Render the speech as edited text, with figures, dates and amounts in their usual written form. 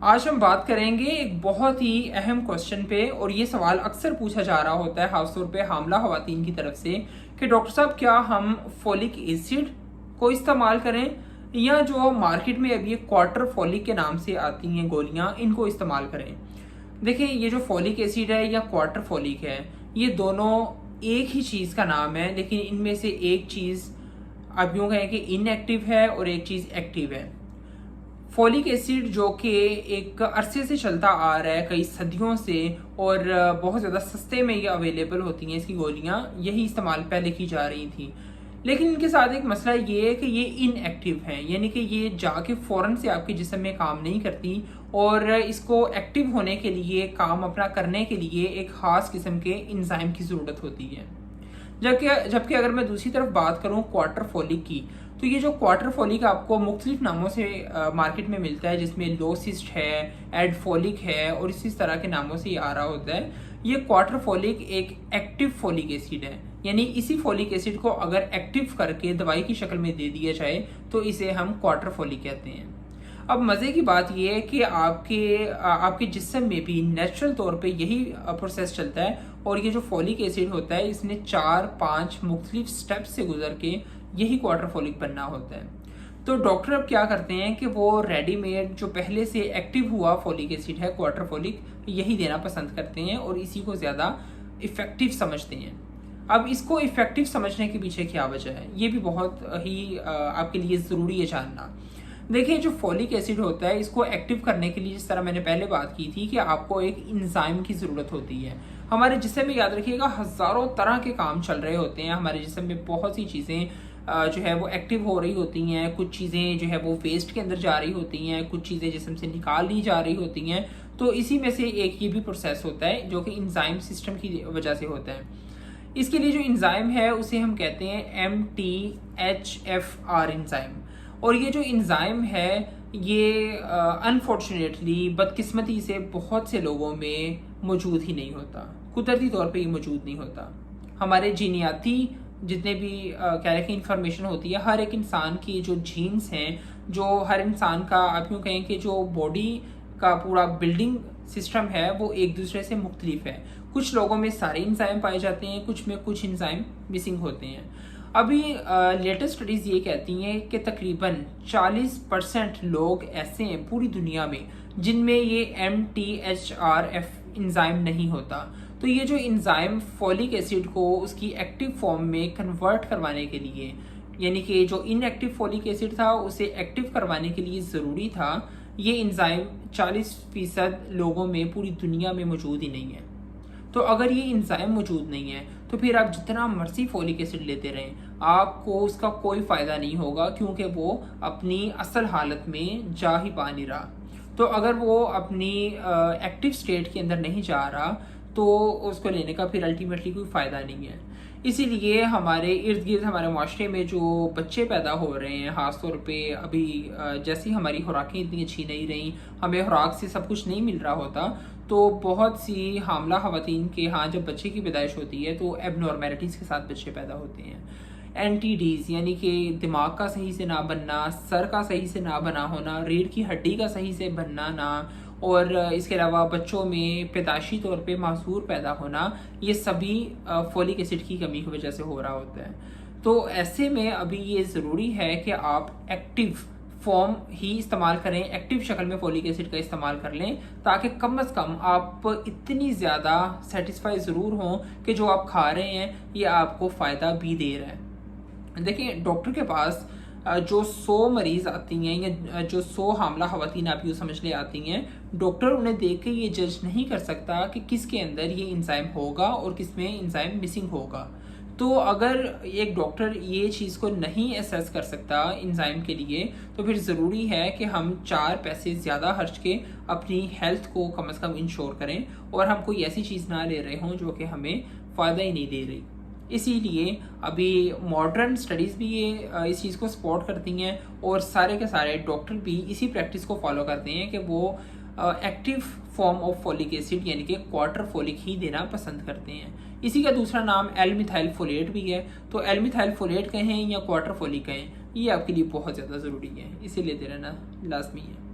आज हम बात करेंगे एक बहुत ही अहम क्वेश्चन पे, और ये सवाल अक्सर पूछा जा रहा होता है खासतौर पे हामला खवातीन की तरफ से कि डॉक्टर साहब क्या हम फोलिक एसिड को इस्तेमाल करें या जो मार्केट में अभी क्वार्टर फोलिक के नाम से आती हैं गोलियां, इनको इस्तेमाल करें। देखिए, ये जो फोलिक एसिड है या क्वार्टर फोलिक है, ये दोनों एक ही चीज़ का नाम है, लेकिन इनमें से एक चीज़ आप यूँ कहें कि इनएक्टिव है और एक चीज़ एक्टिव है। फोलिक एसिड जो कि एक अरसे से चलता आ रहा है, कई सदियों से, और बहुत ज़्यादा सस्ते में ये अवेलेबल होती हैं इसकी गोलियां, यही इस्तेमाल पहले की जा रही थी। लेकिन इनके साथ एक मसला ये है कि ये इनएक्टिव हैं, यानी कि ये जाके फ़ौरन से आपके जिस्म में काम नहीं करती, और इसको एक्टिव होने के लिए, काम अपना करने के लिए एक ख़ास किस्म के इंजाइम की ज़रूरत होती है। जबकि अगर मैं दूसरी तरफ बात करूँ क्वार्टर फोलिक की, तो ये जो क्वार्टर फोलिक आपको मुख्तलिफ नामों से मार्केट में मिलता है, जिसमें लोसिस्ट है, एडफोलिक है, और इसी तरह के नामों से ये आ रहा होता है। ये क्वार्टर फोलिक एक एक्टिव फोलिक एसिड है, यानी इसी फोलिक एसिड को अगर एक्टिव करके दवाई की शक्ल में दे दिया जाए तो इसे हम क्वार्टर फोलिक कहते हैं। अब मज़े की बात यह है कि आपके जिस्म में भी नेचुरल तौर पे यही प्रोसेस चलता है, और ये जो फोलिक एसिड होता है इसने 4-5 मुख्तलिफ स्टेप्स से गुजर के यही क्वार्टर फोलिक बनना होता है। तो डॉक्टर अब क्या करते हैं कि वो रेडीमेड जो पहले से एक्टिव हुआ फोलिक एसिड है, क्वार्टर फोलिक, यही देना पसंद करते हैं और इसी को ज़्यादा इफ़ेक्टिव समझते हैं। अब इसको इफ़ेक्टिव समझने के पीछे क्या वजह है, ये भी बहुत ही आपके लिए ज़रूरी है जानना। देखिए, जो फोलिक एसिड होता है इसको एक्टिव करने के लिए, जिस तरह मैंने पहले बात की थी कि आपको एक इंजाइम की ज़रूरत होती है। हमारे जिस्म में, याद रखिएगा, हज़ारों तरह के काम चल रहे होते हैं। हमारे जिस्म में बहुत सी चीज़ें जो है वो एक्टिव हो रही होती हैं, कुछ चीज़ें जो है वो वेस्ट के अंदर जा रही होती हैं, कुछ चीज़ें जिस्म से निकाल ली जा रही होती हैं। तो इसी में से एक ये भी प्रोसेस होता है जो कि इंजाइम सिस्टम की वजह से होता है। इसके लिए जो इंजाइम है उसे हम कहते हैं MTHFR इंजाइम। और ये जो इंजाइम है ये अनफॉर्चुनेटली, बदकिस्मती से, बहुत से लोगों में मौजूद ही नहीं होता, कुदरती तौर पे ये मौजूद नहीं होता। हमारे जीनियाती जितने भी क्या है कि इंफॉर्मेशन होती है, हर एक इंसान की जो जीन्स हैं, जो हर इंसान का आप यूँ कहें कि जो बॉडी का पूरा बिल्डिंग सिस्टम है वो एक दूसरे से मुख्तलिफ है। कुछ लोगों में सारे इंजाइम पाए जाते हैं, कुछ में कुछ इंजाइम मिसिंग होते हैं। अभी लेटेस्ट स्टडीज़ ये कहती हैं कि तकरीबन 40% लोग ऐसे हैं पूरी दुनिया में जिनमें ये MTHFR इंजाइम नहीं होता। तो ये जो इंजाइम फोलिक एसिड को उसकी एक्टिव फॉर्म में कन्वर्ट करवाने के लिए, यानी कि जो इनएक्टिव फोलिक एसिड था उसे एक्टिव करवाने के लिए ज़रूरी था, ये इंजाइम 40% लोगों में पूरी दुनिया में मौजूद ही नहीं है। तो अगर ये इंजाइम मौजूद नहीं है तो फिर आप जितना मर्जी फोलिक एसिड लेते रहें, आपको उसका कोई फ़ायदा नहीं होगा, क्योंकि वो अपनी असल हालत में जा ही पा नहीं रहा। तो अगर वो अपनी एक्टिव स्टेट के अंदर नहीं जा रहा तो उसको लेने का फिर अल्टीमेटली कोई फ़ायदा नहीं है। इसीलिए हमारे इर्द गिर्द, हमारे माशरे में जो बच्चे पैदा हो रहे हैं, ख़ासतौर पे अभी जैसी हमारी खुराकें इतनी अच्छी नहीं रही, हमें खुराक से सब कुछ नहीं मिल रहा होता, तो बहुत सी हामला ख़वातीन के यहाँ जब बच्चे की पैदाइश होती है तो एबनॉर्मेलिटीज़ के साथ बच्चे पैदा होते हैं। NTDs यानी कि दिमाग का सही से ना बनना, सर का सही से ना बना होना, रीढ़ की हड्डी का सही से बनना ना, और इसके अलावा बच्चों में पैदाइशी तौर पे मासूर पैदा होना, ये सभी फोलिक एसिड की कमी की वजह से हो रहा होता है। तो ऐसे में अभी ये ज़रूरी है कि आप एक्टिव फॉर्म ही इस्तेमाल करें, एक्टिव शक्ल में फोलिक एसिड का इस्तेमाल कर लें, ताकि कम अज़ कम आप इतनी ज़्यादा सेटिस्फाई ज़रूर हों कि जो आप खा रहे हैं ये आपको फ़ायदा भी दे रहा है। देखिए, डॉक्टर के पास जो 100 मरीज़ आती हैं या जो 100 हामला ख़वातीन आप यूँ समझ ले आती हैं, डॉक्टर उन्हें देख के ये जज नहीं कर सकता कि किसके अंदर ये इंजाइम होगा और किस में इंजाइम मिसिंग होगा। तो अगर एक डॉक्टर ये चीज़ को नहीं असेस कर सकता इंजाइम के लिए, तो फिर ज़रूरी है कि हम 4 पैसे ज़्यादा खर्च के अपनी हेल्थ को कम से कम इंश्योर करें, और हम कोई ऐसी चीज़ ना ले रहे हों जो कि हमें फ़ायदा ही नहीं दे रही। इसीलिए अभी मॉडर्न स्टडीज़ भी ये इस चीज़ को सपोर्ट करती हैं, और सारे के सारे डॉक्टर भी इसी प्रैक्टिस को फॉलो करते हैं कि वो active form of folic acid यानी कि क्वार्टर फोलिक ही देना पसंद करते हैं। इसी का दूसरा नाम एल-मिथाइल फोलेट भी है। तो एल-मिथाइल फोलेट कहें या क्वार्टर फोलिक कहें, ये आपके लिए बहुत ज़्यादा ज़रूरी है, इसे लेते रहना लाजमी है।